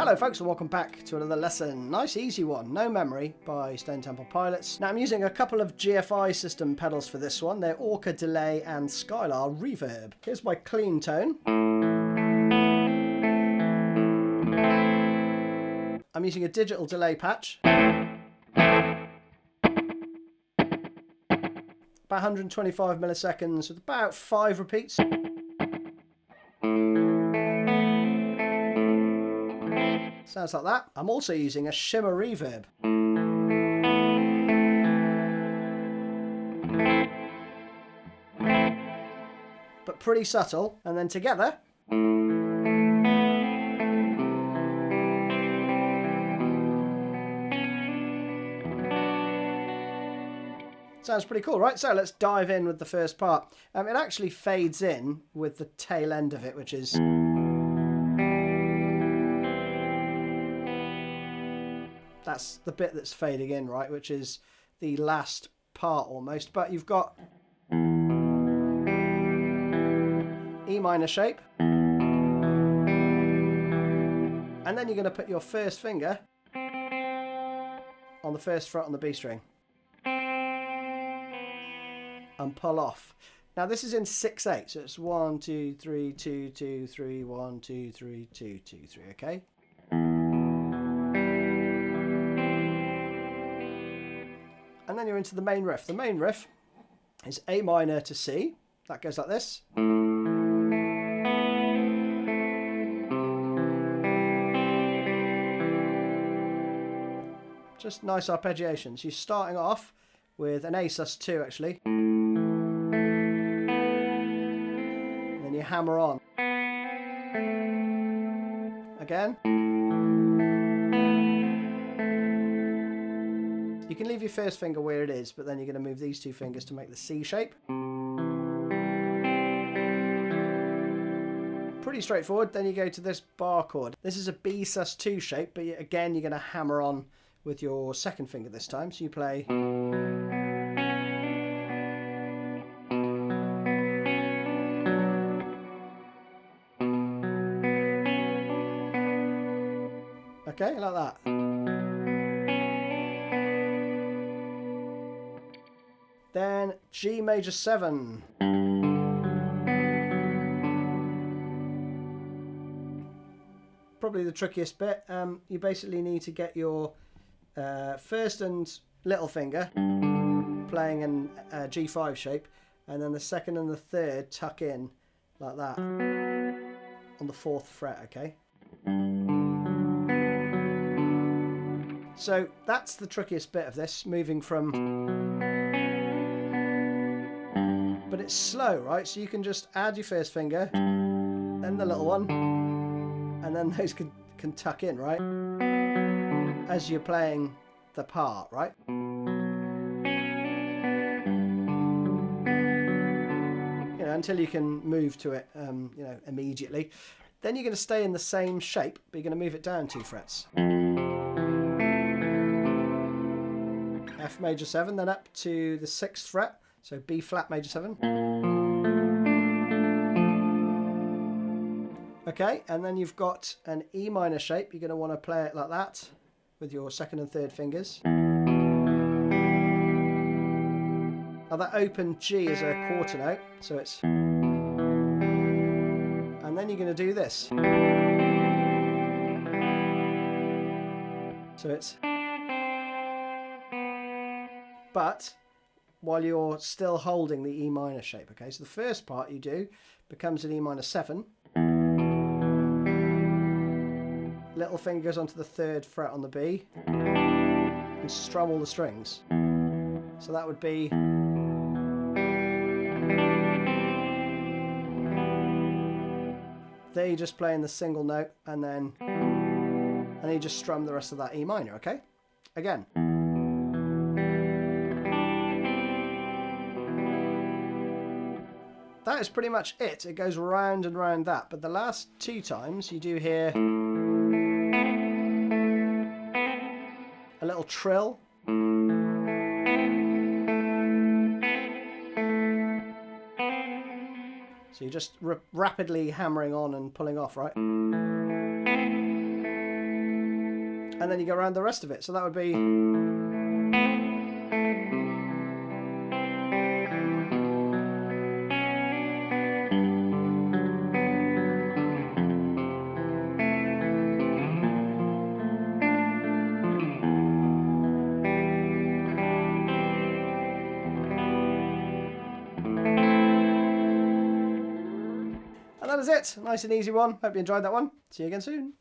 Hello folks and welcome back to another lesson. Nice easy one, No Memory by Stone Temple Pilots. Now I'm using a couple of GFI system pedals for this one. They're Orca Delay and Skylar Reverb. Here's my clean tone. I'm using a digital delay patch. About 125 milliseconds with about 5 repeats. Sounds like that. I'm also using a shimmer reverb. But pretty subtle. And then together. Sounds pretty cool, right? So let's dive in with the first part. It actually fades in with the tail end of it, which is... That's the bit that's fading in, right? Which is the last part almost. But you've got E minor shape. And then you're going to put your first finger on the first fret on the B string. And pull off. Now this is in 6/8, so it's 1, 2, 3, 2, 2, 3, 1, 2, 3, 2, 2, 3, okay? And then you're into the main riff. The main riff is A minor to C. That goes like this. Just nice arpeggiations. You're starting off with an A sus2 actually. And then you hammer on. Again. You can leave your first finger where it is, but then you're going to move these two fingers to make the C shape. Pretty straightforward. Then you go to this bar chord. This is a B sus2 shape, but again you're going to hammer on with your second finger this time. So you play... Okay, like that. Then G major 7. Probably the trickiest bit. You basically need to get your first and little finger playing in G5 shape, and then the second and the third tuck in like that on the 4th fret, okay? So that's the trickiest bit of this, moving from... But it's slow, right? So you can just add your first finger, then the little one, and then those can tuck in, right? As you're playing the part, right? You know, until you can move to it, you know, immediately. Then you're going to stay in the same shape, but you're going to move it down 2 frets. F major 7, then up to the 6th fret. So B flat major 7. Okay, and then you've got an E minor shape. You're going to want to play it like that with your second and third fingers. Now that open G is a quarter note, so it's... And then you're going to do this. So it's... But... while you're still holding the E minor shape, okay? So the first part you do becomes an E minor 7. Little fingers onto the 3rd fret on the B. And strum all the strings. So that would be... There you're just playing the single note, and then you just strum the rest of that E minor, okay? Again. That is pretty much it. It goes round and round that. But the last 2 times you do hear a little trill. So you're just rapidly hammering on and pulling off, right? and then you go around the rest of it. So that would be... And that is it. Nice and easy one. Hope you enjoyed that one. See you again soon.